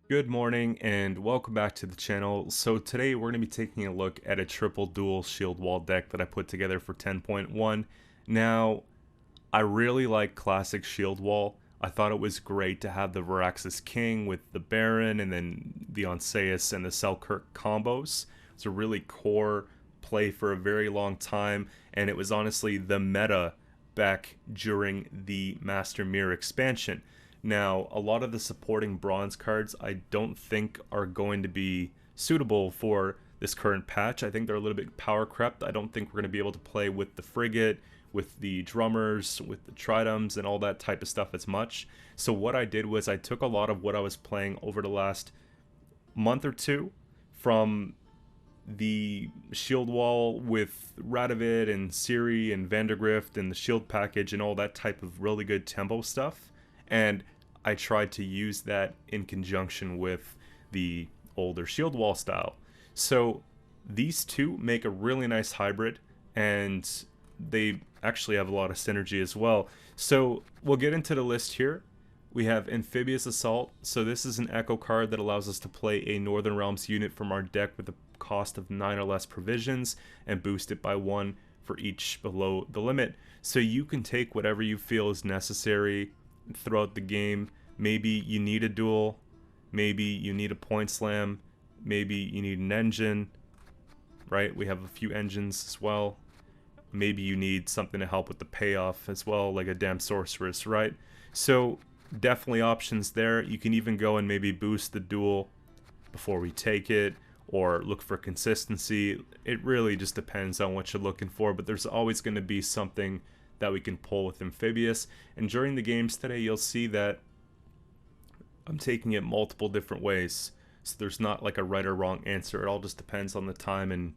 Good morning and welcome back to the channel. So today we're going to be taking a look at a triple dual shield wall deck that I put together for 10.1. Now, I really like classic shield wall. I thought it was great to have the Varaxis King with the Baron and then the Onseus and the Seltkirk combos. It's a really core play for a very long time, and it was honestly the meta back during the Master Mirror expansion. Now, a lot of the supporting bronze cards I don't think are going to be suitable for this current patch. I think they're a little bit power crept. I don't think we're going to be able to play with the frigate, with the drummers, with the tridums, and all that type of stuff as much. So what I did was I took a lot of what I was playing over the last month or two from the shield wall with Radovid and Ciri and Vandergrift and the shield package and all that type of really good tempo stuff. And I tried to use that in conjunction with the older shield wall style. So these two make a really nice hybrid, and they actually have a lot of synergy as well. So we'll get into the list here. We have Amphibious Assault. So this is an echo card that allows us to play a Northern Realms unit from our deck with a cost of 9 or less provisions and boost it by 1 for each below the limit. So you can take whatever you feel is necessary throughout the game. Maybe you need a duel, maybe you need a point slam, maybe you need an engine, right? We have a few engines as well. Maybe you need something to help with the payoff as well, like a damn sorceress, right? So definitely options there. You can even go and maybe boost the duel before we take it, or look for consistency. It really just depends on what you're looking for, but there's always going to be something that we can pull with Amphibious. And during the games today, you'll see that I'm taking it multiple different ways. So there's not like a right or wrong answer. It all just depends on the time and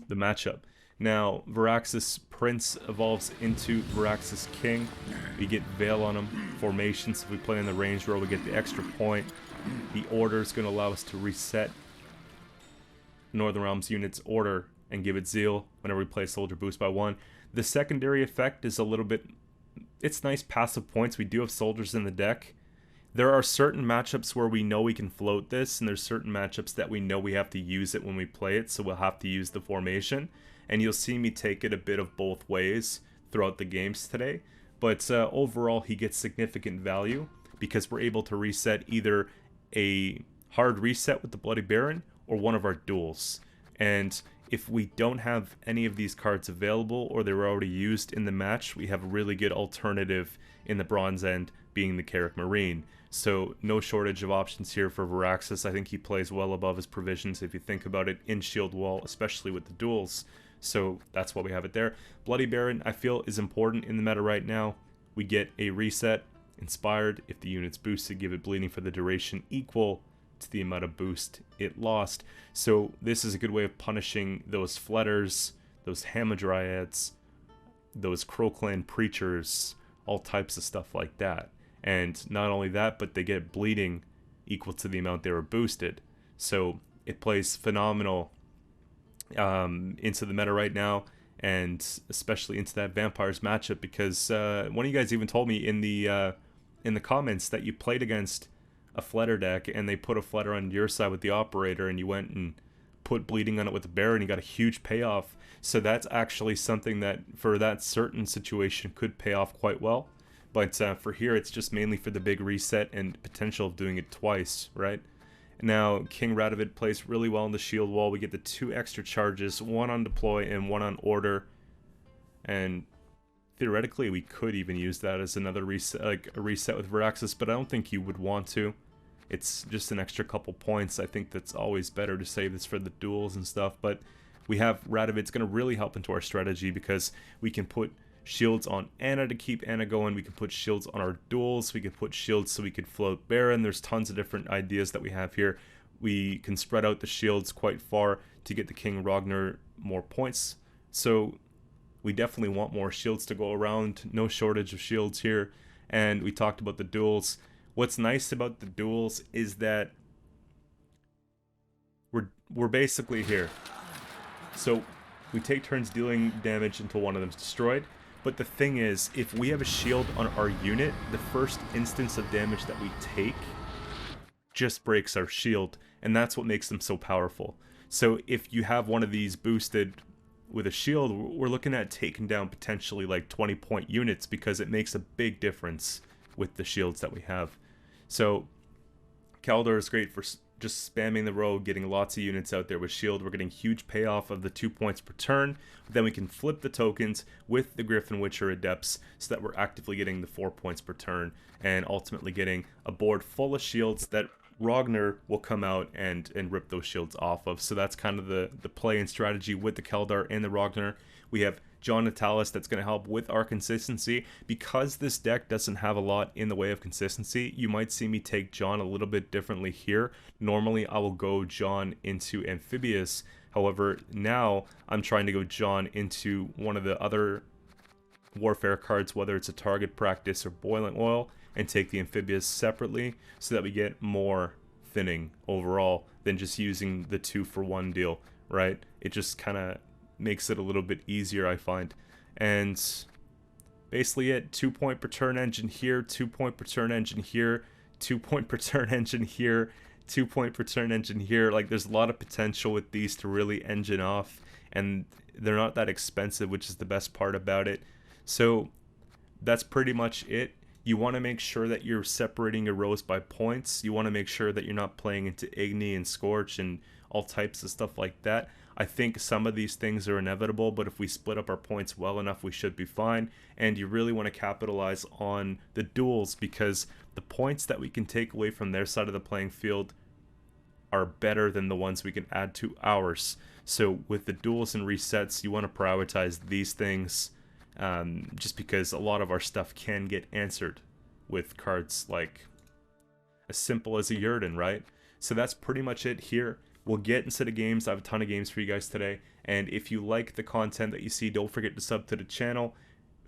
the matchup. Now, Varaxis Prince evolves into Varaxis King. We get Veil on him. Formations, if we play in the range row, we get the extra point. The order is going to allow us to reset Northern Realms unit's order and give it Zeal whenever we play Soldier Boost by 1. The secondary effect is a little bit... It's nice passive points. We do have soldiers in the deck. There are certain matchups where we know we can float this, and there's certain matchups that we know we have to use it when we play it, so we'll have to use the formation. And you'll see me take it a bit of both ways throughout the games today. But overall, he gets significant value because we're able to reset either a hard reset with the Bloody Baron or one of our duels. And if we don't have any of these cards available or they were already used in the match, we have a really good alternative in the bronze end, being the Carrick Marine. So no shortage of options here for Varaxis. I think he plays well above his provisions if you think about it in shield wall, especially with the duels. So that's why we have it there. Bloody Baron, I feel, is important in the meta right now. We get a reset, inspired. If the unit's boosted, give it bleeding for the duration equal to the amount of boost it lost. So this is a good way of punishing those Fletters, those Hamadryads, those Crow Clan Preachers, all types of stuff like that. And not only that, but they get bleeding equal to the amount they were boosted. So it plays phenomenal into the meta right now, and especially into that Vampires matchup, because one of you guys even told me in the comments that you played against a Fletter deck and they put a Fletter on your side with the Operator and you went and put bleeding on it with the Baron. You got a huge payoff. So that's actually something that for that certain situation could pay off quite well. But for here, it's just mainly for the big reset and potential of doing it twice, right? Now, King Radovid plays really well in the shield wall. We get the 2 extra charges, 1 on deploy and 1 on order. And theoretically, we could even use that as another reset, like a reset with Varaxis, but I don't think you would want to. It's just an extra couple points. I think that's always better to save this for the duels and stuff. But we have Radovid. It's going to really help into our strategy because we can put shields on Anna to keep Anna going. We can put shields on our duels. We can put shields so we could float Baron. There's tons of different ideas that we have here. We can spread out the shields quite far to get the King Ragnar more points. So we definitely want more shields to go around. No shortage of shields here. And we talked about the duels. What's nice about the duels is that we're basically here. So we take turns dealing damage until one of them's destroyed. But the thing is, if we have a shield on our unit, the first instance of damage that we take just breaks our shield, and that's what makes them so powerful. So if you have one of these boosted with a shield, we're looking at taking down potentially like 20-point units, because it makes a big difference with the shields that we have. So Keldar is great for just spamming the road, getting lots of units out there with shield. We're getting huge payoff of the 2 points per turn. Then we can flip the tokens with the Griffin Witcher Adepts, so that we're actively getting the 4 points per turn, and ultimately getting a board full of shields that Ragnar will come out and rip those shields off of. So that's kind of the play and strategy with the Keldar and the Ragnar. We have Scoia'tael that's going to help with our consistency. Because this deck doesn't have a lot in the way of consistency, you might see me take John a little bit differently here. Normally I will go John into Amphibious. However, now I'm trying to go John into one of the other warfare cards, whether it's a Target Practice or Boiling Oil, and take the Amphibious separately, so that we get more thinning overall than just using the 2-for-1 deal, right? It just kind of makes it a little bit easier, I find. And basically it, 2 point per turn engine here, 2 point per turn engine here, 2 point per turn engine here, 2 point per turn engine here. Like, there's a lot of potential with these to really engine off, and they're not that expensive, which is the best part about it. So that's pretty much it. You want to make sure that you're separating your rows by points. You want to make sure that you're not playing into Igni and Scorch and all types of stuff like that. I think some of these things are inevitable, but if we split up our points well enough, we should be fine. And you really want to capitalize on the duels, because the points that we can take away from their side of the playing field are better than the ones we can add to ours. So with the duels and resets, you want to prioritize these things, just because a lot of our stuff can get answered with cards like as simple as a Yrden, right? So that's pretty much it here. We'll get into the games. I have a ton of games for you guys today, and if you like the content that you see, don't forget to sub to the channel.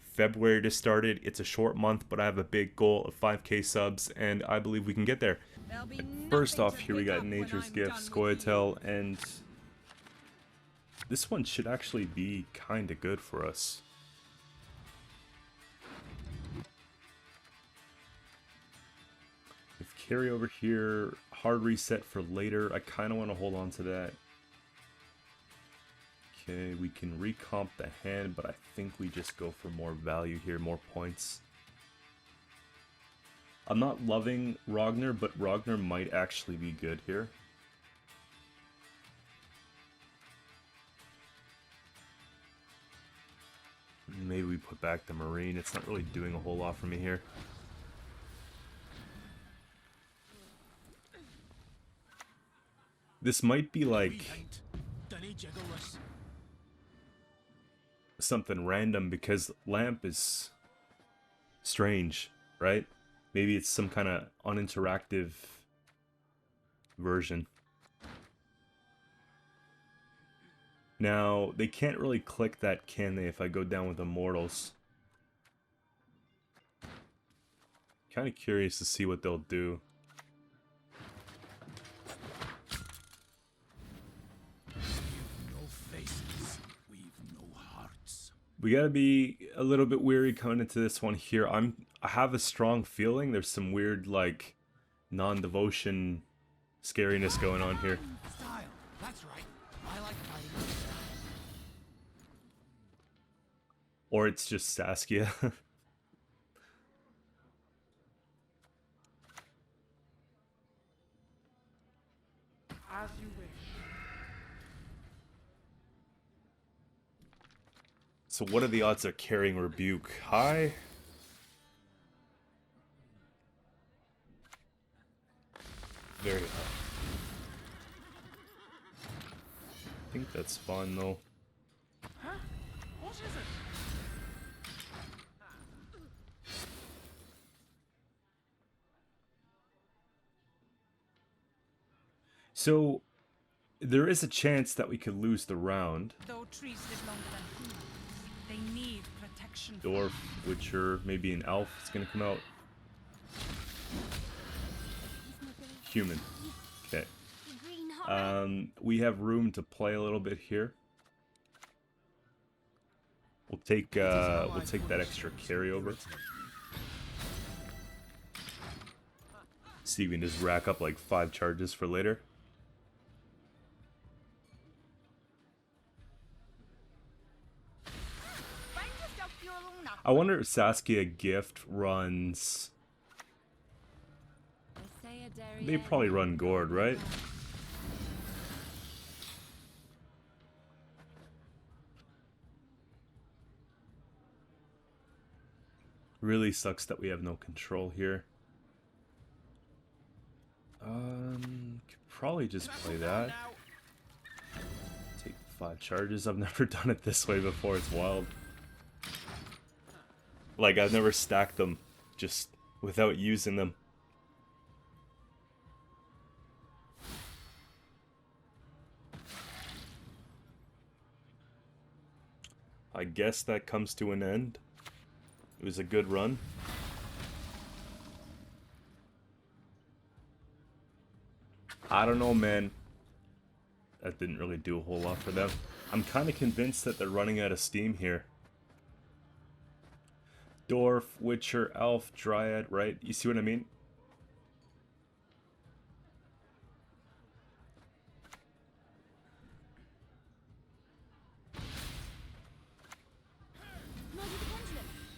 February just started. It's a short month, but I have a big goal of 5k subs, and I believe we can get there. First off, here we got Nature's Gift, Scoia'tael, and this one should actually be kind of good for us. With carry over here, hard reset for later. I kind of want to hold on to that. Okay, we can recomp the hand, but I think we just go for more value here, more points. I'm not loving Ragnar, but Ragnar might actually be good here. Maybe we put back the Marine. It's not really doing a whole lot for me here. This might be like something random, because Lamp is strange, right? Maybe it's some kind of uninteractive version. Now, they can't really click that, can they, if I go down with Immortals? Kind of curious to see what they'll do. We gotta be a little bit weary coming into this one here. I have a strong feeling there's some weird, like, non-devotion scariness going on here. That's right. I like fighting. Or it's just Saskia. As you wish. So what are the odds of carrying Rebuke? High? Very high. I think that's fine though. Huh? What is it? So there is a chance that we could lose the round. Though trees live longer than humans, they need protection. Dwarf, Witcher, maybe an elf is gonna come out. Human. Okay. We have room to play a little bit here. We'll take that extra carryover. See if we can just rack up like 5 charges for later. I wonder if Saskia Gift runs... They probably run Gord, right? Really sucks that we have no control here. Could probably just play that. Take 5 charges. I've never done it this way before. It's wild. Like, I've never stacked them just without using them. I guess that comes to an end. It was a good run. I don't know, man. That didn't really do a whole lot for them. I'm kind of convinced that they're running out of steam here. Dwarf, Witcher, Elf, Dryad, right? You see what I mean?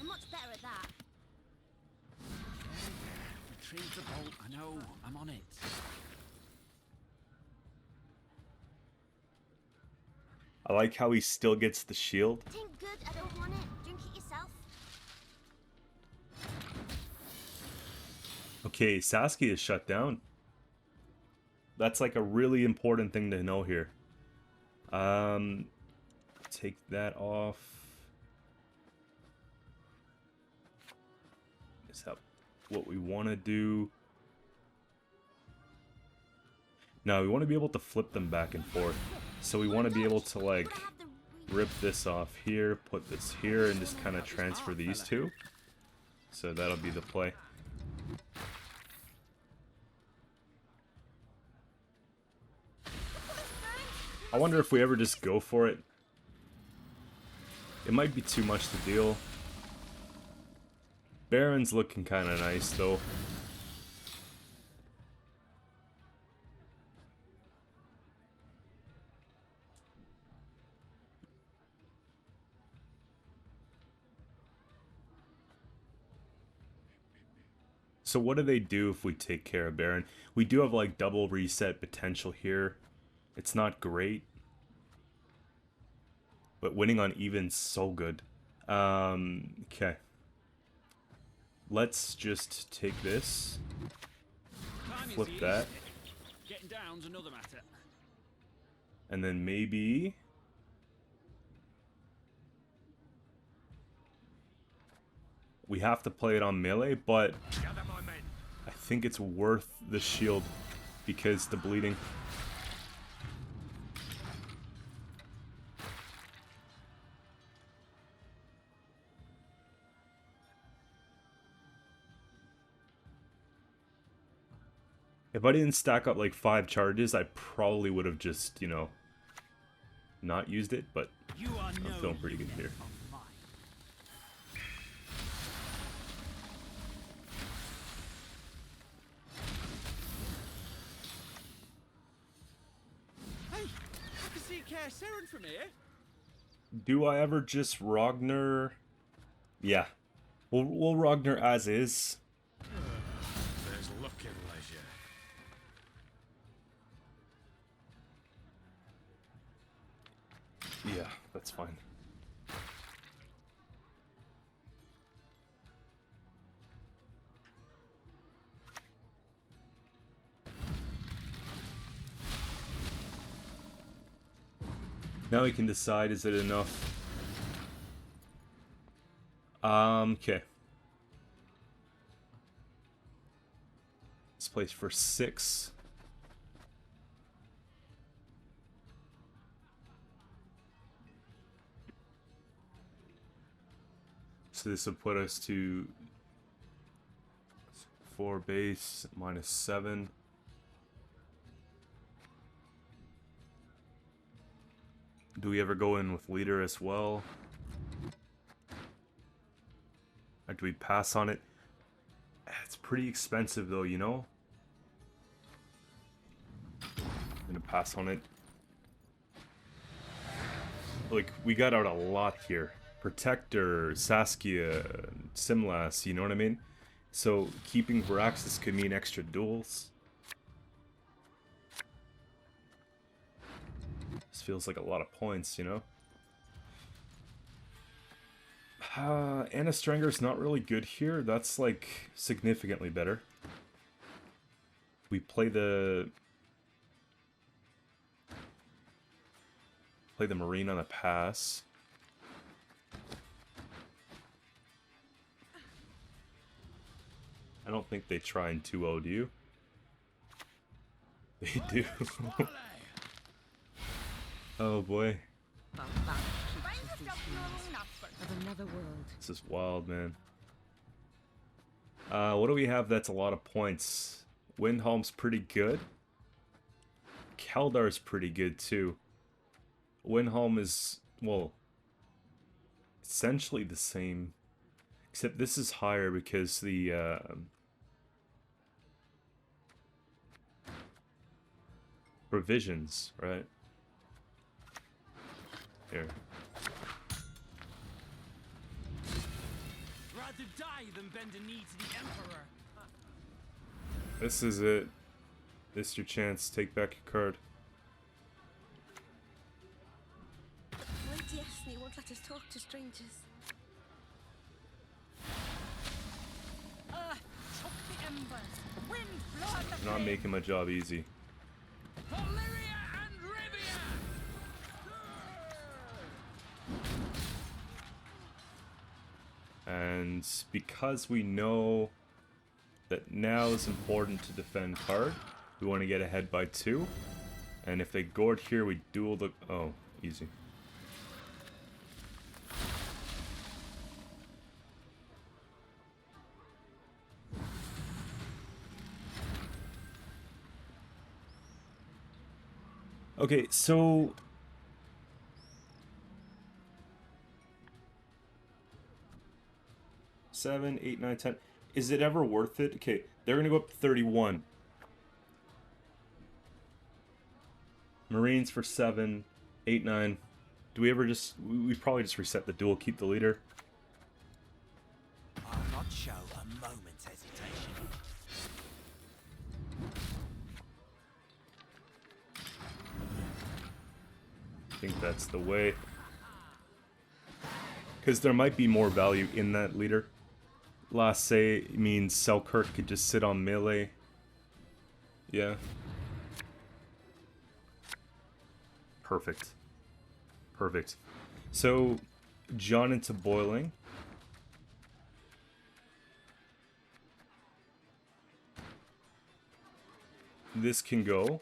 I'm much better at that. Retrieve the bolt. I know. I'm on it. I like how he still gets the shield. Tain't good, I don't want it. Drink it yourself. Okay, Saskia is shut down. That's like a really important thing to know here. Take that off. Is that what we want to do? No, we want to be able to flip them back and forth. So we want to be able to like rip this off here, put this here, and just kind of transfer these two. So that'll be the play. I wonder if we ever just go for it. It might be too much to deal. Baron's looking kind of nice though. So what do they do if we take care of Baron? We do have like double reset potential here. It's not great. But winning on even's so good. Okay. Let's just take this. Flip that. Getting down's another matter. And then maybe... we have to play it on melee, but I think it's worth the shield because the bleeding. If I didn't stack up like 5 charges, I probably would have just, you know, not used it, but I'm feeling pretty good here. From here. Do I ever just Ragnar? Yeah. We'll Ragnar as is. There's luck in leisure. Yeah, that's fine. Now we can decide, is it enough? Okay. This plays for 6. So this will put us to 4 base, -7. Do we ever go in with leader as well? Or do we pass on it? It's pretty expensive though, you know? gonna pass on it. Like, we got out a lot here. Protector, Saskia, Simlas, you know what I mean? So, keeping Varaxis could mean extra duels. This feels like a lot of points, you know? Anna Stranger's not really good here. That's, like, significantly better. We play the Marine on a pass. I don't think they try and 2-0, do you? They do. Oh boy. This is wild, man. What do we have that's a lot of points? Windholm's pretty good. Keldar's pretty good too. Windholm is, well, essentially the same. Except this is higher because the provisions, right? Here. Rather die than bend a knee to the Emperor. This is it. This is your chance. Take back your card. Why Destiny won't let us talk to strangers? Choke the embers. Wind, blow out the Not flame. making my job easy. Valyria and Rivia! And because we know that now is important to defend card, we want to get ahead by 2. And if they gourd here, we duel the... Oh, easy. Okay, so... Seven, 8, 9, 10. Is it ever worth it? Okay, they're gonna go up to 31. Marines for 7, 8, 9. Do we ever just... We probably just reset the duel, keep the leader. I'll not show a moment's hesitation. I think that's the way. Because there might be more value in that leader. Last say means Seltkirk could just sit on melee. Yeah. Perfect. Perfect. So, John into boiling. This can go.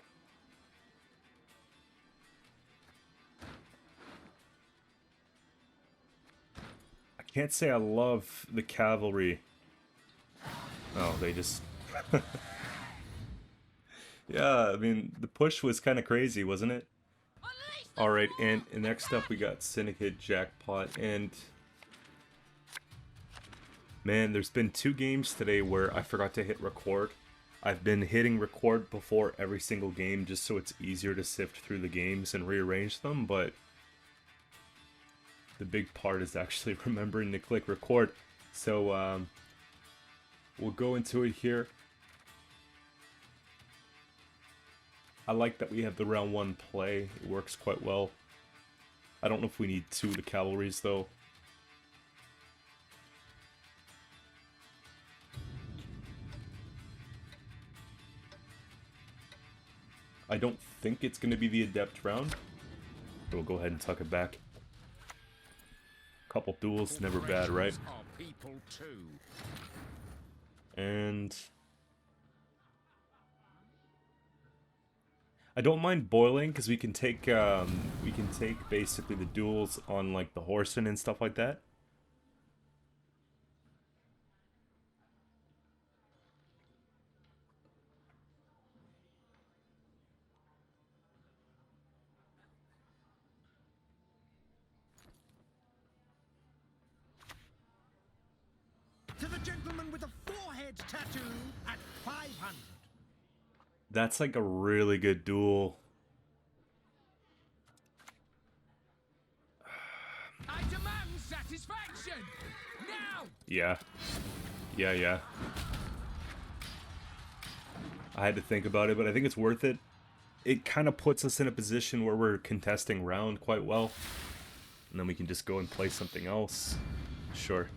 I can't say I love the cavalry. Oh, they just... Yeah, I mean, the push was kind of crazy, wasn't it? Alright, and next up we got Syndicate, Jackpot, and... Man, there's been 2 games today where I forgot to hit record. I've been hitting record before every single game just so it's easier to sift through the games and rearrange them, but... The big part is actually remembering to click record. So, we'll go into it here. I like that we have the round 1 play. It works quite well. I don't know if we need 2 of the cavalries, though. I don't think it's going to be the adept round. But we'll go ahead and tuck it back. Couple duels, never bad, right? Are people too. And I don't mind boiling because we can take basically the duels on like the Horseman and stuff like that. To the gentleman with a forehead tattoo at 500. That's like a really good duel. Yeah. Yeah. I had to think about it, but I think it's worth it. It kind of puts us in a position where we're contesting round quite well. And then we can just go and play something else. Sure.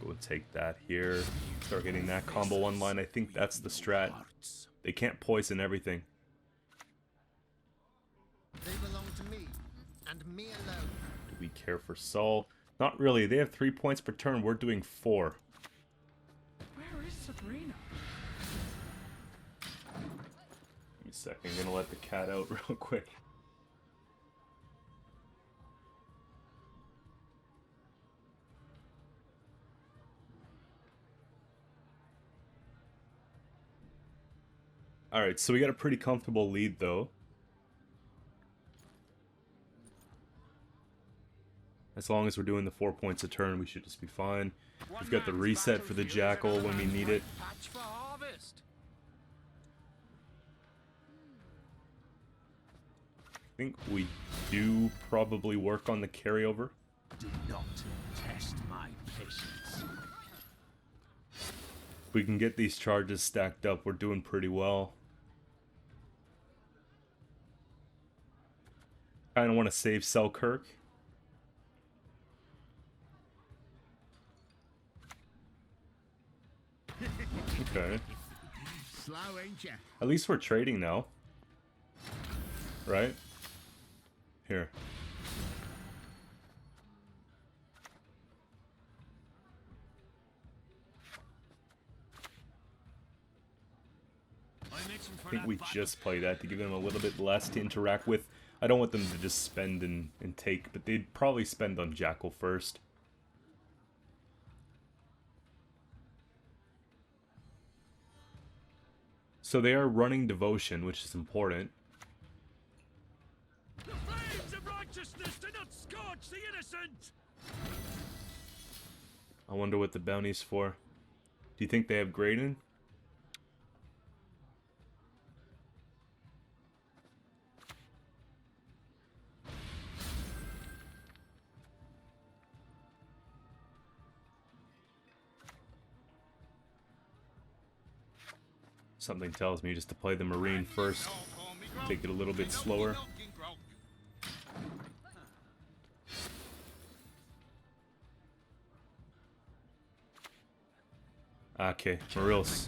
Go and take that here. Start getting that combo one line. I think that's the strat. They can't poison everything. They belong to me, and me alone. Do we care for Saul? Not really. They have 3 points per turn. We're doing 4. Where is Sabrina? Give me a second. I'm gonna let the cat out real quick. Alright, so we got a pretty comfortable lead, though. As long as we're doing the 4 points a turn, we should just be fine. We've got the reset for the Jackal when we need it. Patch for harvest. I think we do probably work on the carryover. Do not test my patience. If we can get these charges stacked up, we're doing pretty well. I don't want to save Seltkirk. Okay. Slow, ain't ya? At least we're trading now. Right? Here. I think we just play that to give them a little bit less to interact with. I don't want them to just spend and take, but they'd probably spend on Jackal first. So they are running Devotion, which is important. The flames of righteousness do not scorch the innocent. I wonder what the bounty's for. Do you think they have Graydon? Something tells me just to play the Marine first. Take it a little bit slower. Okay, Marils.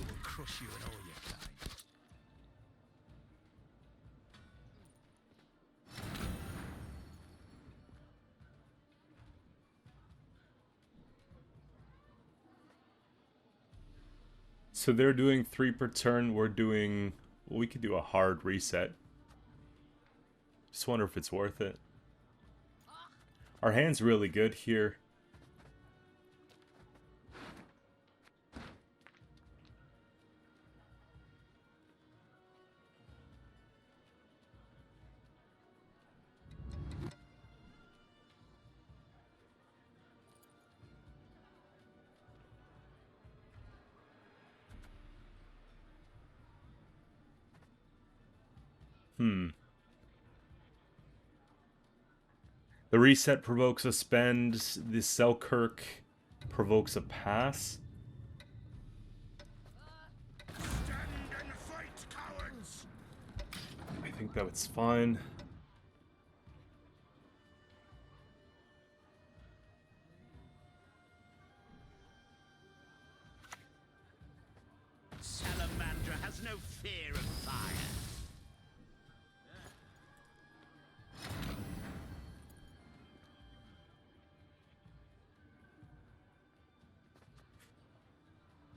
So they're doing 3 per turn, we're doing... Well, we could do a hard reset. Just wonder if it's worth it. Our hand's really good here. The reset provokes a spend. The Seltkirk provokes a pass. Stand and fight, cowards. I think that's fine. Salamander has no fear of fire.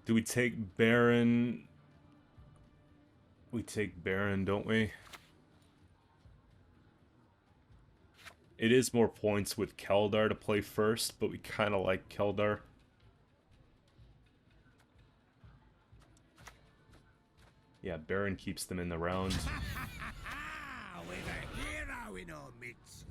Do we take Baron? We take Baron, don't we? It is more points with Keldar to play first, but we kind of like Keldar. Yeah, Baron keeps them in the round. With a hero in our midst.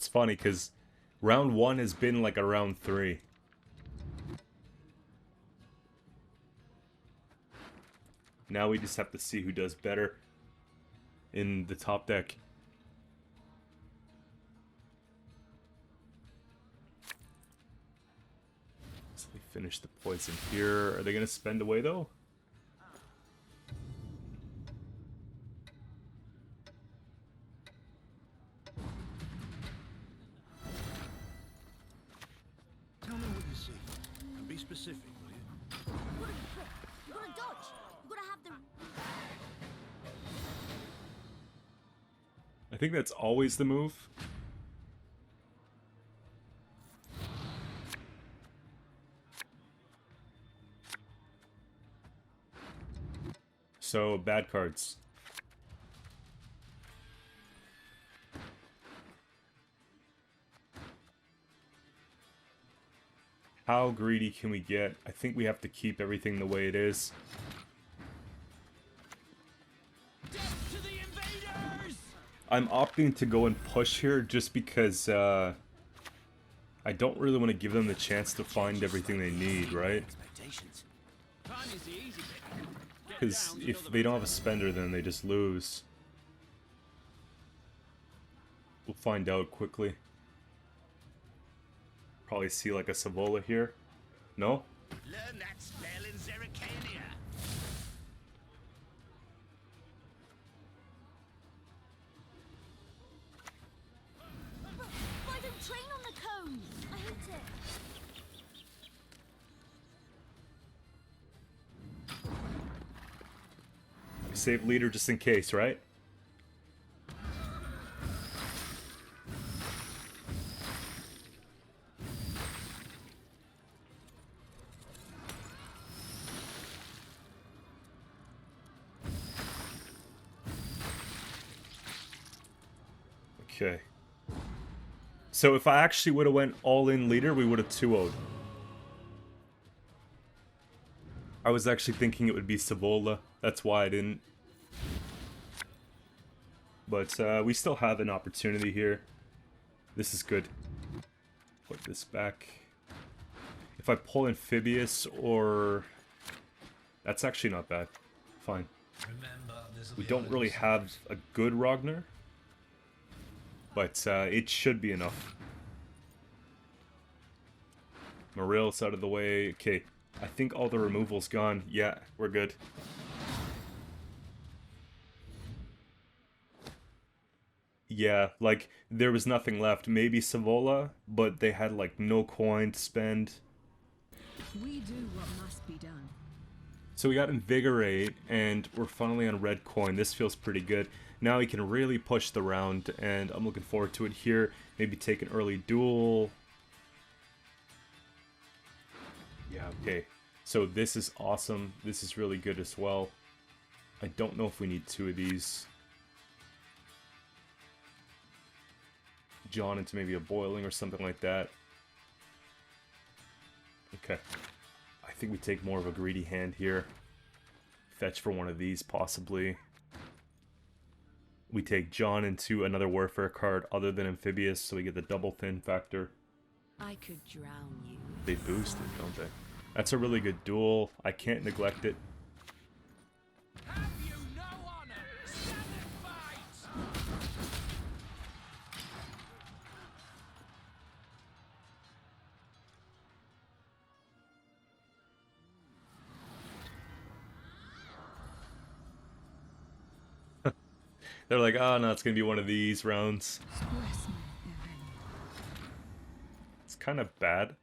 It's funny because round 1 has been like a round 3. Now we just have to see who does better in the top deck. So we finish the poison here. Are they going to spend away though? Tell me what you see. And be specific, will you? You gotta be quick. You gotta dodge. You gotta have the... I think that's always the move. So, bad cards. How greedy can we get? I think we have to keep everything the way it is. Death to the invaders! I'm opting to go and push here just because I don't really want to give them the chance to find everything they need, right? Expectations. Time is the easy bit. Get Because down, if kill they the don't have a spender, then they just lose. We'll find out quickly. Probably see like a Savola here. No? Learn that spell in Zerrikania. Why don't train on the cone? I hate it. Save leader just in case, right? Okay. So if I actually would have went all-in leader, we would have 2-0'd. I was actually thinking it would be Savola. That's why I didn't. But we still have an opportunity here. This is good. Put this back. If I pull Amphibious or... That's actually not bad. Fine. We don't really have a good Ragnar. But it should be enough. Maril's out of the way. Okay, I think all the removal's gone. Yeah, we're good. Yeah, like, there was nothing left. Maybe Savola, but they had, like, no coin to spend. We do what must be done. So we got Invigorate, and we're finally on red coin. This feels pretty good. Now we can really push the round, and I'm looking forward to it here. Maybe take an early duel. Yeah, okay. So this is awesome. This is really good as well. I don't know if we need 2 of these. John into maybe a boiling or something like that. Okay. I think we take more of a greedy hand here. Fetch for one of these, possibly. We take John into another warfare card other than Amphibious, so we get the double thin factor. I could drown you. They boost it, don't they? That's a really good duel. I can't neglect it. Have you no honor? Stand and fight! They're like, oh no, it's gonna be one of these rounds. It's kind of bad.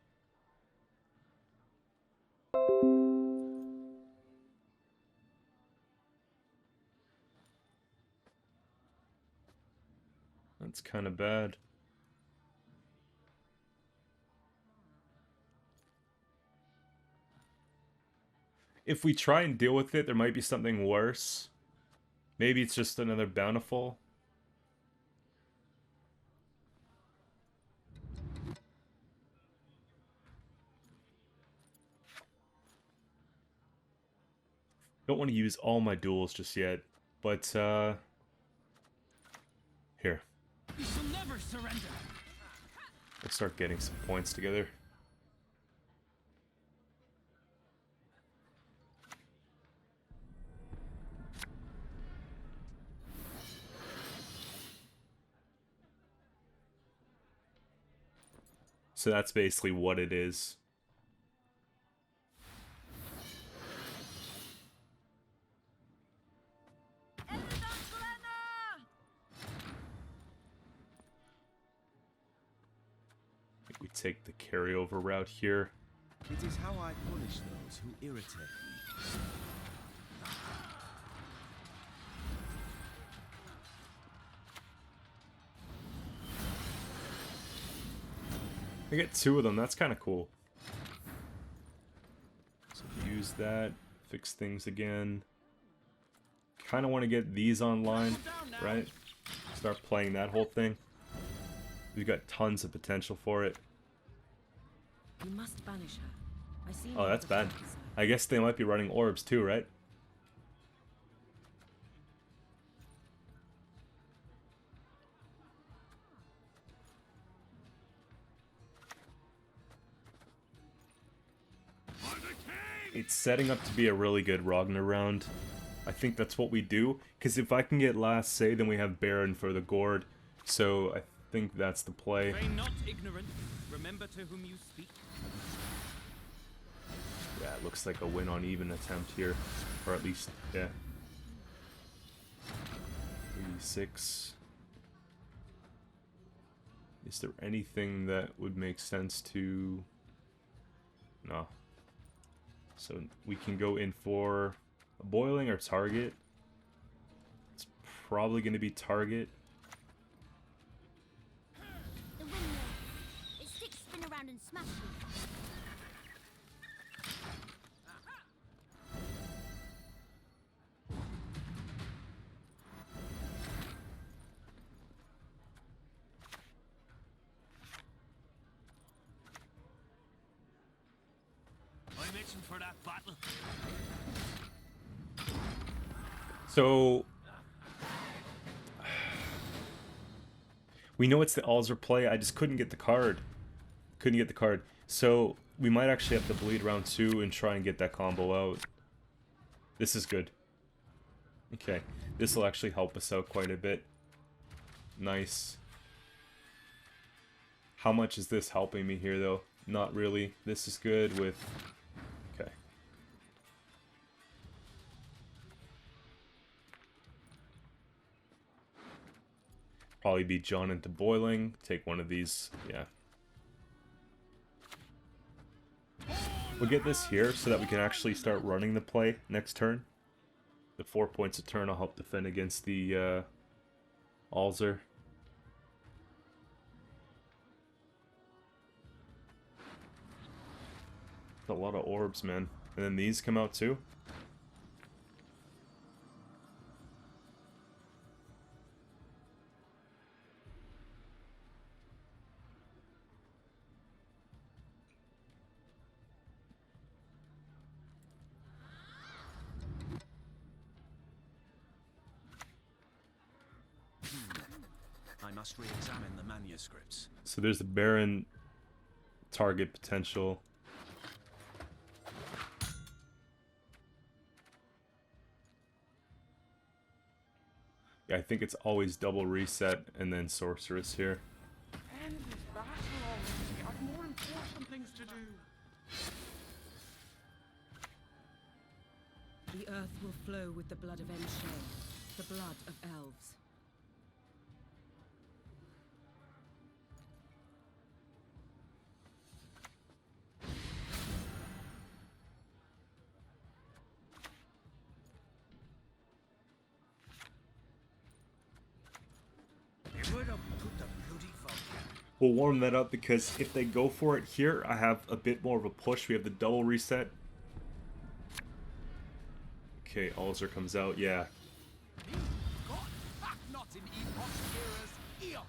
That's kind of bad. If we try and deal with it, there might be something worse. Maybe it's just another Bountiful. Don't want to use all my duels just yet, but here. You shall never surrender. Let's start getting some points together. So that's basically what it is. We take the carryover route here. It is how I punish those who irritate me. I get 2 of them, that's kind of cool. So use that, fix things again. Kind of want to get these online, right? Start playing that whole thing. We've got tons of potential for it. You must banish her. I see. Oh, that's bad. I guess they might be running orbs too, right? It's setting up to be a really good Ragnar round. I think that's what we do. Because if I can get last say, then we have Baron for the Gord. So I think that's the play. Feign not ignorant. Remember to whom you speak. Yeah, it looks like a win on even attempt here. Or at least, yeah. 86. Is there anything that would make sense to... No. So we can go in for a boiling or target. It's probably going to be target. The windmill. Its sticks spin around and smash you. I'm itching for that battle. So we know it's the Alzer play. I just couldn't get the card. Couldn't get the card. So we might actually have to bleed round 2 and try and get that combo out. This is good. Okay. This will actually help us out quite a bit. Nice. How much is this helping me here though? Not really. This is good with... Okay. Probably beat John into boiling. Take one of these. Yeah. We'll get this here so that we can actually start running the play next turn. The 4 points a turn will help defend against the Alzer. A lot of orbs, man. And then these come out too. I must re-examine the manuscripts. So there's the Baron target potential. Yeah, I think it's always double reset and then sorceress here. End this battle already. I've more important things to do. The earth will flow with the blood of Enshay, the blood of elves. We'll warm that up because if they go for it here, I have a bit more of a push. We have the double reset. Okay, Alzer comes out. Yeah. Not in eons.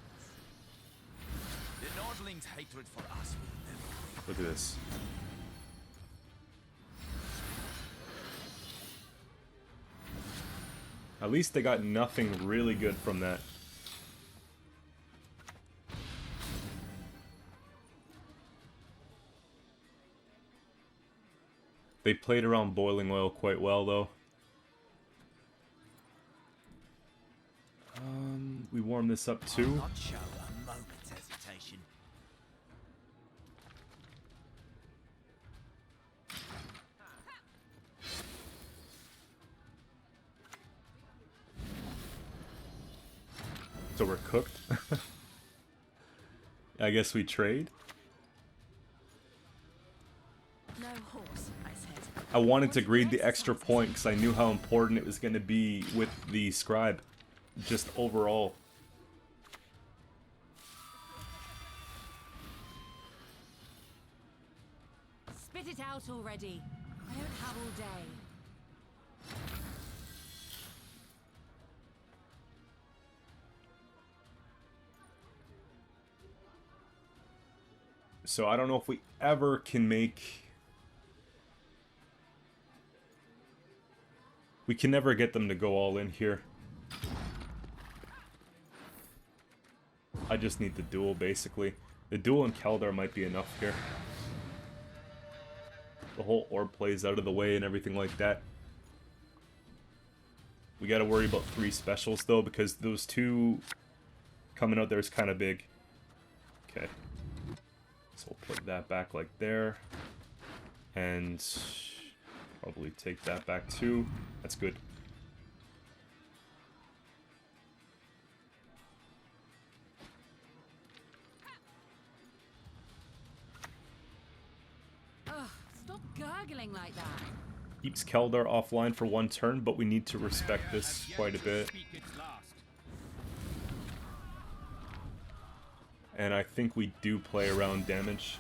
The Nordlings' hatred for us will never. Look at this. At least they got nothing really good from that. They played around boiling oil quite well, though. We warm this up too. Not show a moment's hesitation. So we're cooked. I guess we trade. No horse, I said. I wanted to grade the extra point because I knew how important it was going to be with the scribe. Just overall. Spit it out already. I don't have all day. So I don't know if we ever can make... We can never get them to go all in here. I just need the duel, basically. The duel and Keldar might be enough here. The whole orb plays out of the way and everything like that. We gotta worry about 3 specials, though, because those 2 coming out there is kind of big. Okay. So we'll put that back like there. And probably take that back too. That's good. Ugh, stop gurgling like that. Keeps Keldar offline for 1 turn, but we need to respect this quite a bit. And I think we do play around damage.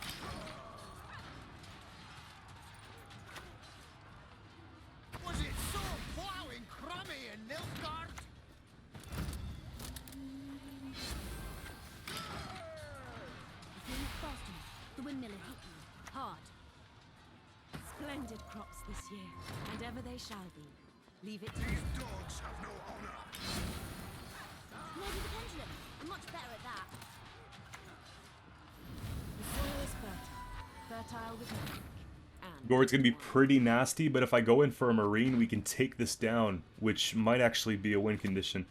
Was it so plowing crummy in Nilfgaard? If you're not fast enough, the windmill will hit you. Hard. Splendid crops this year, and ever they shall be. Leave it to me. Dogs have no honor. Maybe the pendulum. I'm much better at that. The soil is fertile with milk. And Gord's gonna be pretty nasty, but if I go in for a marine, we can take this down, which might actually be a win condition.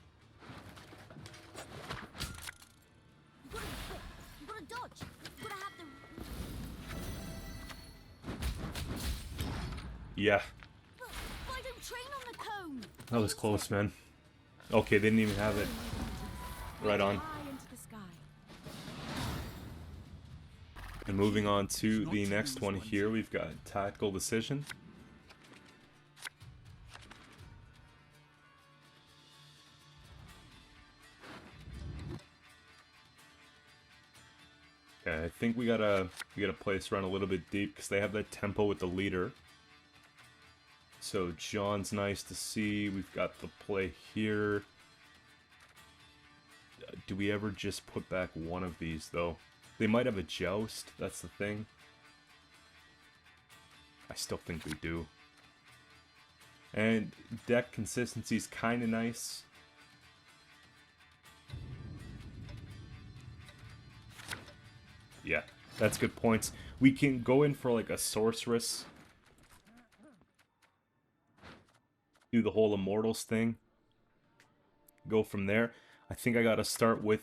you've got to dodge. You've got to have the. Yeah, But I don't train on the cone. that was close, man. Okay, they didn't even have it. Right on. High into the sky. And moving on to the next one here, we've got Tactical Decision. Okay, I think we gotta play this around a little bit deep because they have that tempo with the leader. So John's nice to see. We've got the play here. Do we ever just put back one of these though? They might have a joust, that's the thing. I still think we do. And deck consistency is kind of nice. Yeah, that's good points. We can go in for like a sorceress. Do the whole Immortals thing. Go from there. I think I gotta start with...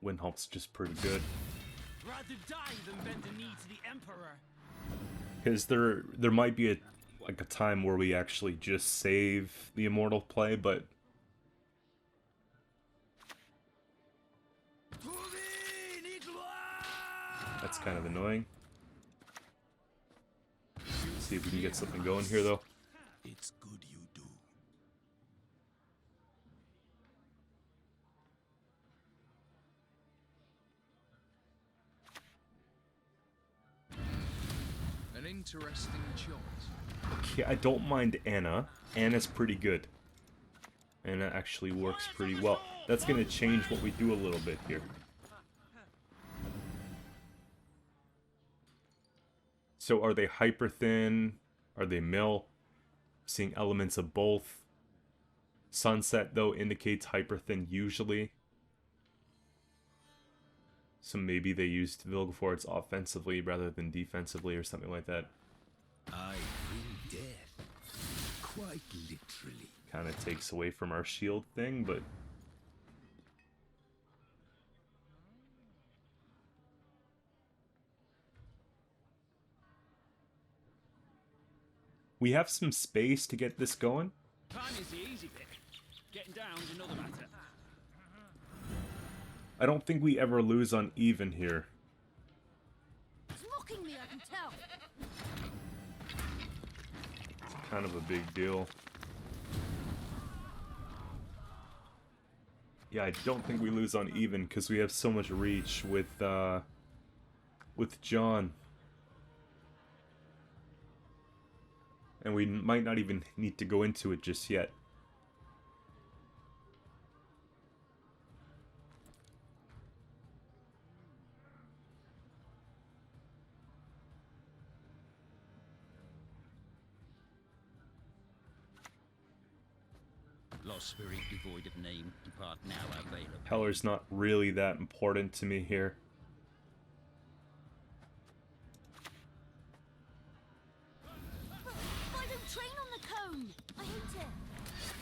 Windhelm's just pretty good. Rather die than bend the knee to the Emperor. Because there might be a time where we actually just save the Immortal play, but... That's kind of annoying. Let's see if we can get something going here, though. It's good you do. An interesting choice. Okay, I don't mind Anna. Anna's pretty good. Anna actually works pretty well. That's going to change what we do a little bit here. So are they hyper thin? Are they mill? Seeing elements of both. Sunset, though, indicates hyper thin usually. So maybe they used Vilgefortz offensively rather than defensively or something like that. I bring death, quite literally. Kind of takes away from our shield thing, but... we have some space to get this going. Time is the easy bit. Getting down's another matter. I don't think we ever lose on even here. It's mocking me, I can tell. It's kind of a big deal. Yeah, I don't think we lose on even because we have so much reach with John. And we might not even need to go into it just yet. Lost spirit devoid of name, depart now available. Heller's not really that important to me here. I don't train on the cone. I hate it.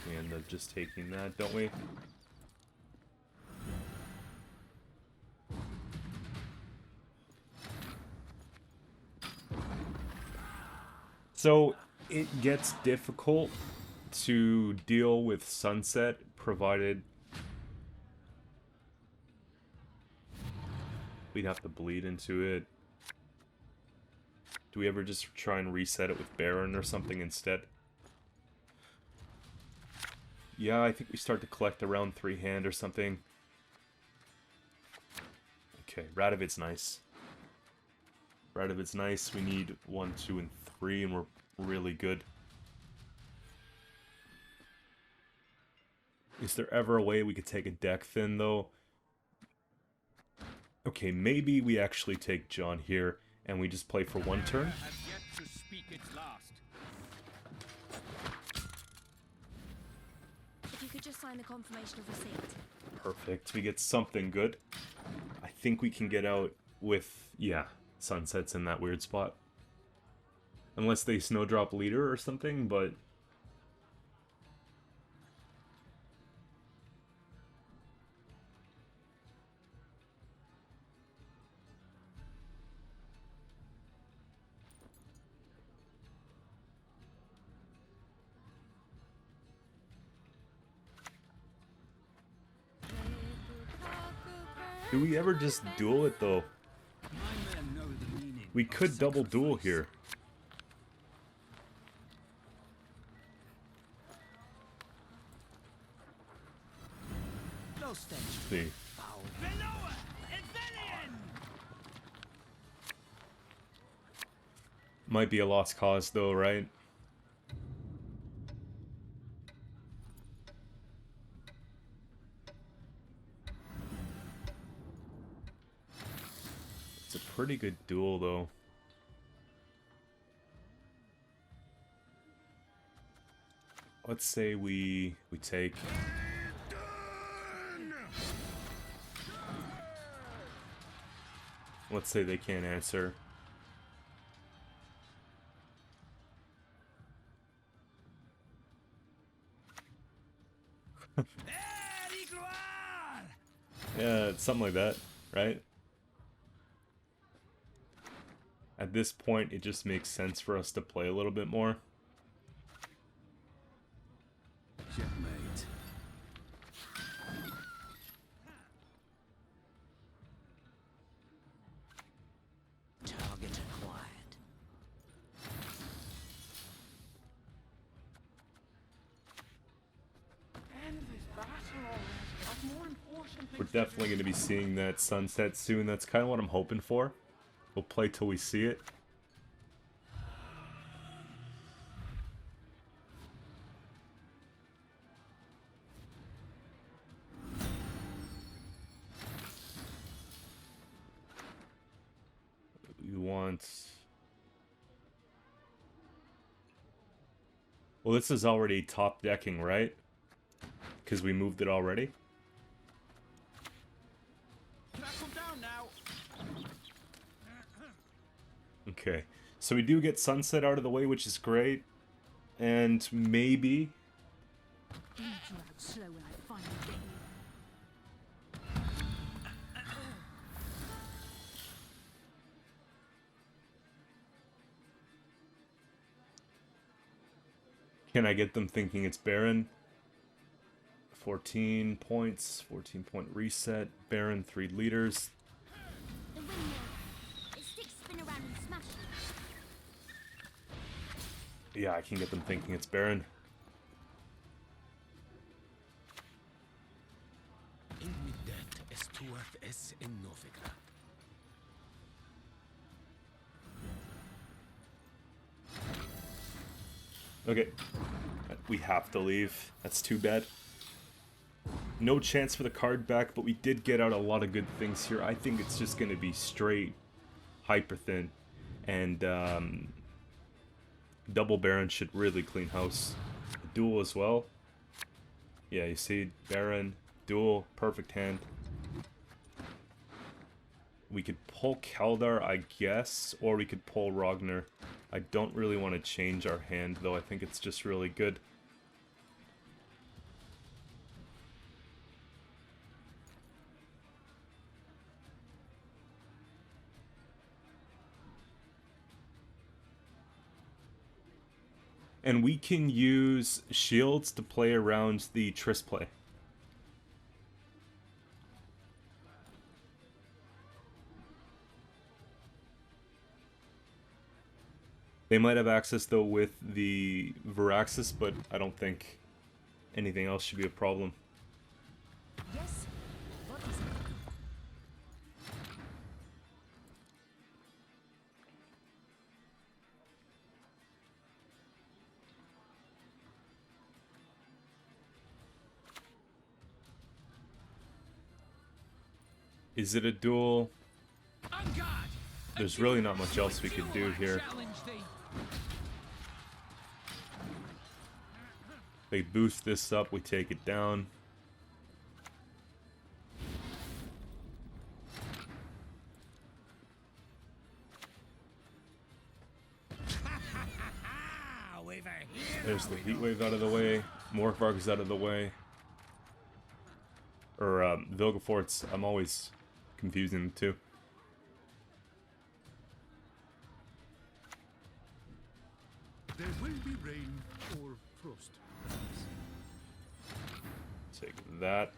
We end up just taking that, don't we? So it gets difficult to deal with sunset, provided we'd have to bleed into it. Do we ever just try and reset it with Baron or something instead? Yeah, I think we start to collect around 3 hand or something. Okay, Radovid's nice. Radovid's nice. We need 1, 2, and 3, and we're really good. Is there ever a way we could take a deck thin, though? Okay, maybe we actually take John here, and we just play for 1 turn. Has yet to speak its last. If you could just sign the confirmation of receipt. Perfect. We get something good. I think we can get out with... yeah, Sunset's in that weird spot. Unless they snowdrop leader or something, but... do we ever just duel it, though? My men know the meaning. We could double duel here. No stench. See. Below Invigorate! Might be a lost cause, though, right? It's a pretty good duel, though. Let's say we take... let's say they can't answer. Yeah, it's something like that, right? At this point, it just makes sense for us to play a little bit more. Checkmate. Target acquired. End this battle already. I've more important We're things to definitely going to be seeing that sunset soon. That's kind of what I'm hoping for. We'll play till we see it. We want... well, this is already top decking, right? Because we moved it already. Can I come down now? Okay, so we do get Sunset out of the way, which is great. And maybe... You drag slow when I finally get you. Can I get them thinking it's Baron? 14 points, 14-point reset. Baron, 3 liters. The windmill. Its sticks spin around and smash you. Yeah, I can get them thinking it's Baron. Inmidet estuath es in Nilfgaard. Okay, we have to leave. That's too bad. No chance for the card back, but we did get out a lot of good things here. I think it's just going to be straight hyper thin. And double Baron should really clean house. Duel as well. Yeah, you see, Baron, Duel, perfect hand. We could pull Keldar, I guess, or we could pull Ragnar. I don't really want to change our hand, though. I think it's just really good. And we can use shields to play around the Triss play. They might have access, though, with the Veraxis, but I don't think anything else should be a problem. Yes? What is it? Is it a duel? There's really not much else we could do here. They boost this up, we take it down. There's the heat wave out of the way. Morkvarg is out of the way. Or Vilgefortz. I'm always confusing the two. There will be rain or frost. Take that.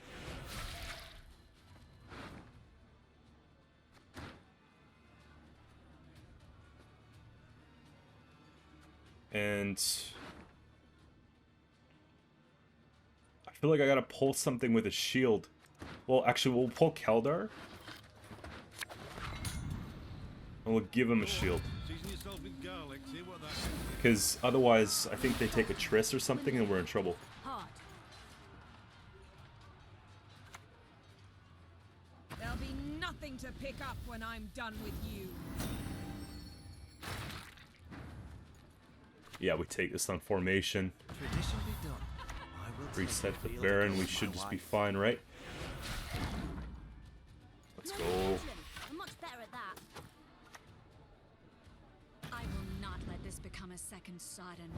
And I feel like I gotta pull something with a shield. Well, actually, we'll pull Keldar. And we'll give him a shield. Because otherwise, I think they take a Triss or something and we're in trouble. Hard. There'll be nothing to pick up when I'm done with you. Yeah, we take this on formation. Traditionally done. I will Reset the Baron. We should just be fine, right? Let's No, go. I'm much better at that. I will not let this become a second Sodden.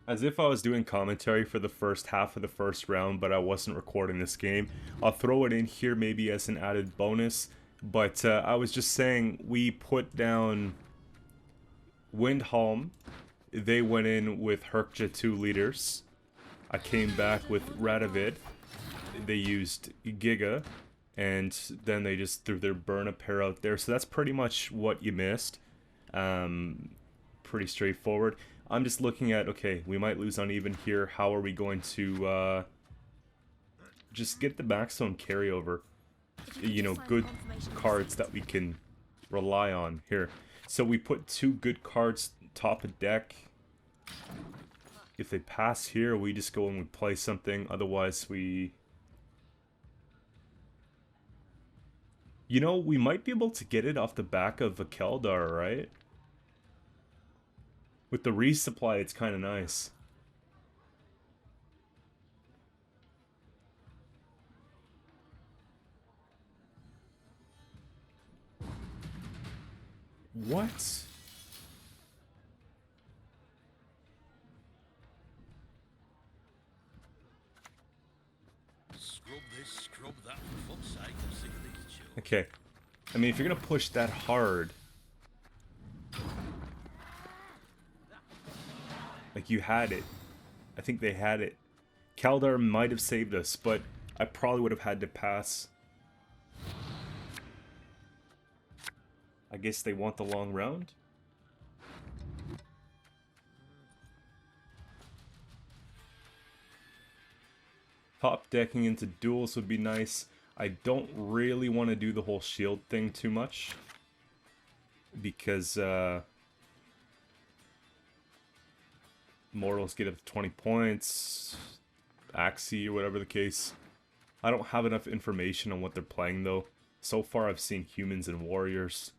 As if I was doing commentary for the first half of the first round, but I wasn't recording this game. I'll throw it in here maybe as an added bonus. But I was just saying, we put down Windhelm. They went in with Herkja 2 liters. I came back with Radovid. They used Giga. And then they just threw their burn a pair out there. So that's pretty much what you missed. Pretty straightforward. I'm just looking at, okay, we might lose uneven here. How are we going to just get the backstone carryover? You know, good cards that we can rely on here. So we put 2 good cards top of deck. If they pass here, we just go and we play something. Otherwise, we... You know, we might be able to get it off the back of a Keldar, right? With the resupply, it's kind of nice. What? Scrub this, scrub that, for fuck's sake, I'm sick of these children. Okay. I mean, if you're gonna push that hard... Like, you had it. I think they had it. Keldar might have saved us, but I probably would have had to pass. I guess they want the long round? Top decking into duels would be nice. I don't really want to do the whole shield thing too much. Because, Mortals get up to 20 points. Axie or whatever the case. I don't have enough information on what they're playing though. So far I've seen humans and warriors.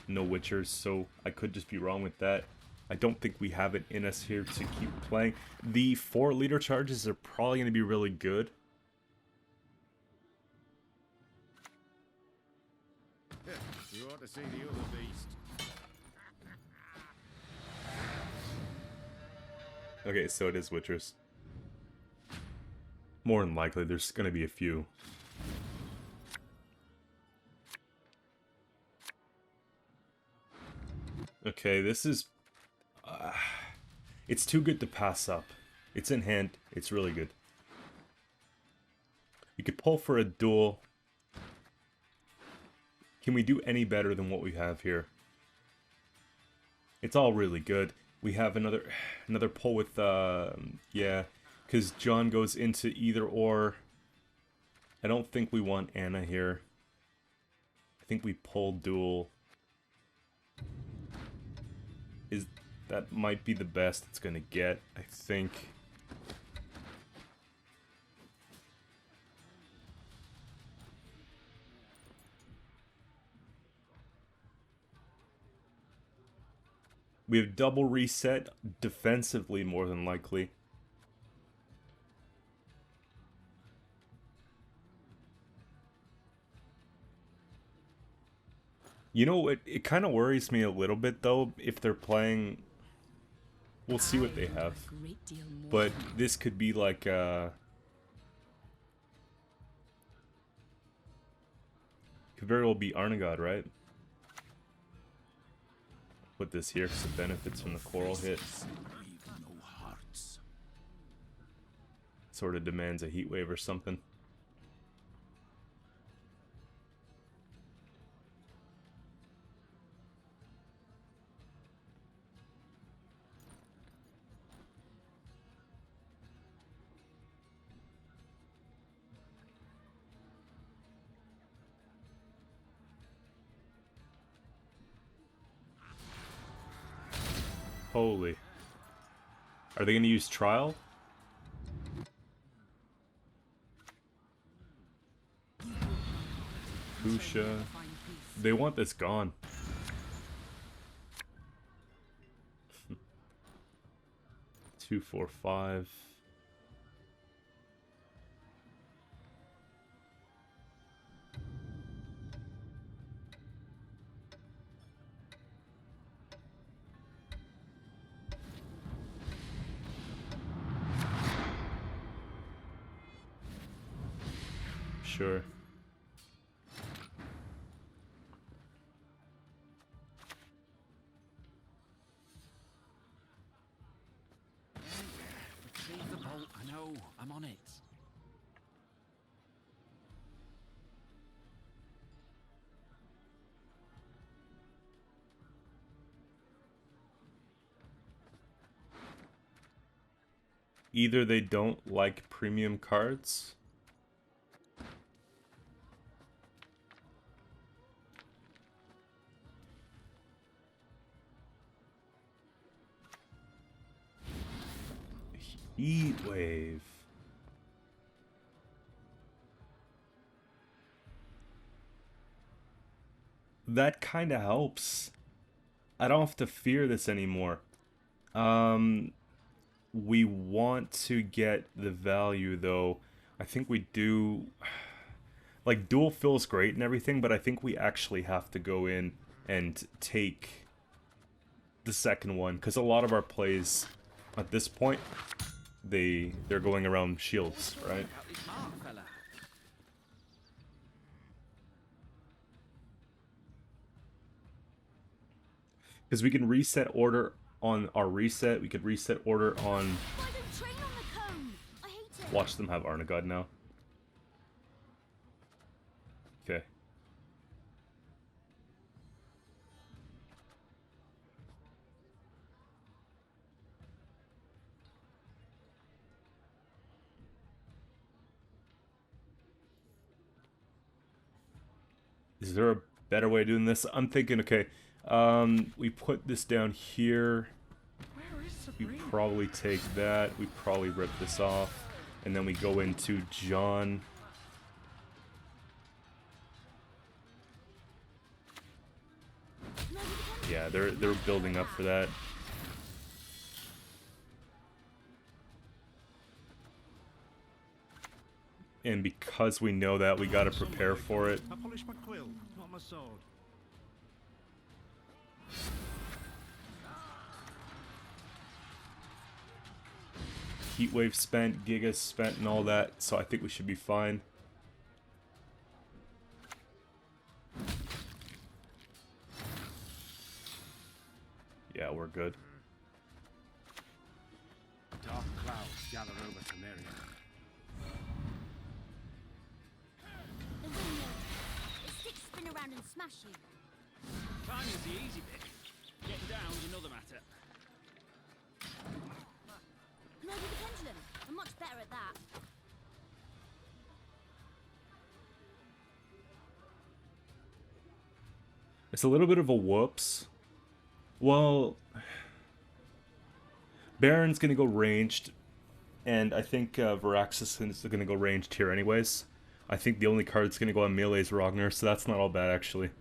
No witchers, so I could just be wrong with that. I don't think we have it in us here to keep playing. The 4 leader charges are probably going to be really good. You ought to see the other beast. Okay, so it is witchers. More than likely, there's going to be a few. Okay, this is... it's too good to pass up. It's in hand. It's really good. You could pull for a duel. Can we do any better than what we have here? It's all really good. We have another pull with, yeah, because John goes into either or. I don't think we want Anna here. I think we pull duel. That might be the best it's gonna get, I think. We have double reset defensively, more than likely. You know, it kind of worries me a little bit, though, if they're playing... We'll see what they have. But this could be like, could very well be Arnagod, right? Put this here because it benefits from the coral hit. Sort of demands a heat wave or something. Holy. Are they going to use trial? Pusha. They want this gone. Two, 4, 5. Sure. Retrieve the bolt. I know. I'm on it. Either they don't like premium cards. Heat wave. That kind of helps. I don't have to fear this anymore. We want to get the value though. I think we do. Like, duel feels great and everything, but I think we actually have to go in and take the second one, because a lot of our plays at this point, they're going around shields, right? Out this mark, fella. Because we can reset order on our reset. We could reset order on... Why don't train on the cone? I hate it. Watch them have Arnagod now. Okay. Is there a better way of doing this? I'm thinking, okay, we put this down here. Where is We Sabrina? probably take that. We probably rip this off. And then we go into John. Yeah, they're building up for that. And because we know that, we gotta prepare for it. I polish my quill, not my sword. Heatwave spent, Giga spent, and all that, so I think we should be fine. Yeah, we're good. Dark clouds gather over Samaria. The windmill. The sticks spin around and smash you. Climbing's the easy bit. Getting down's another matter. Can I do the pendulum? I'm much better at that. It's a little bit of a whoops. Well, Baron's gonna go ranged, and I think Varaxis is gonna go ranged here anyways. I think the only card that's gonna go on melee is Ragnar, so that's not all bad actually.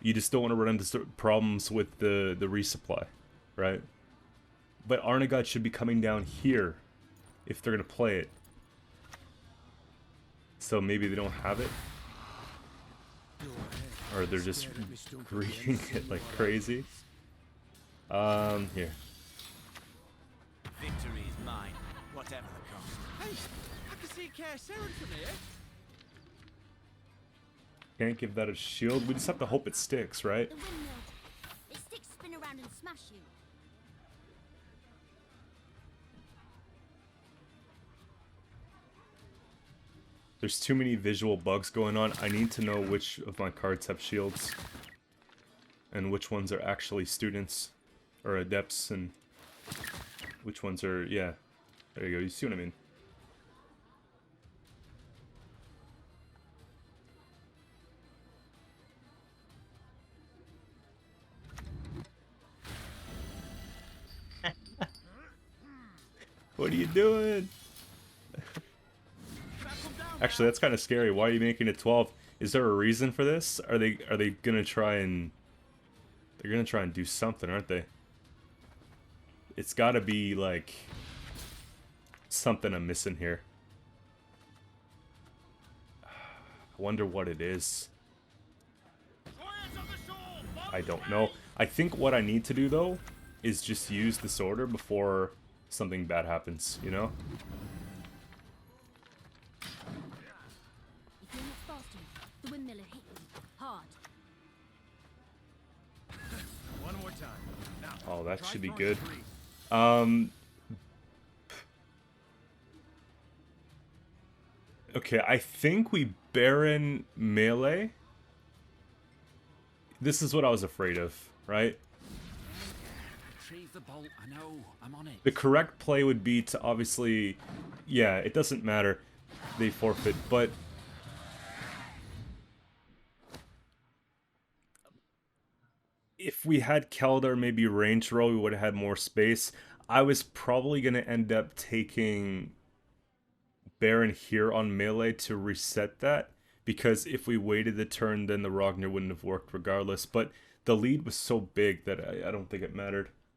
You just don't want to run into problems with the resupply, right? But Arnagod should be coming down here if they're gonna play it. So maybe they don't have it. Or they're just reading it like crazy. Here. Victory is mine, whatever the cost. Hey, I can see Qcento from here. Can't give that a shield. We just have to hope it sticks, right? The windmill. The sticks spin around and smash you. There's too many visual bugs going on. I need to know which of my cards have shields. And which ones are actually students. Or adepts, and which ones are, yeah. There you go, you see what I mean. What are you doing? Actually, that's kind of scary. Why are you making it 12? Is there a reason for this? Are they gonna try and... They're gonna try and do something, aren't they? It's gotta be, like... something I'm missing here. I wonder what it is. I don't know. I think what I need to do, though, is just use this order before something bad happens, you know? If you're not fast enough, the windmill will hit you hard. One more time. Now, Oh, that try should be throwing good. three. Okay, I think we Baron melee. This is what I was afraid of, right? Retrieve the bolt. I know. I'm on it. The correct play would be to obviously... Yeah, it doesn't matter. They forfeit, but... If we had Keldar maybe range roll, we would have had more space. I was probably going to end up taking Baron here on melee to reset that. Because if we waited the turn, then the Ragnar wouldn't have worked regardless. But the lead was so big that I don't think it mattered.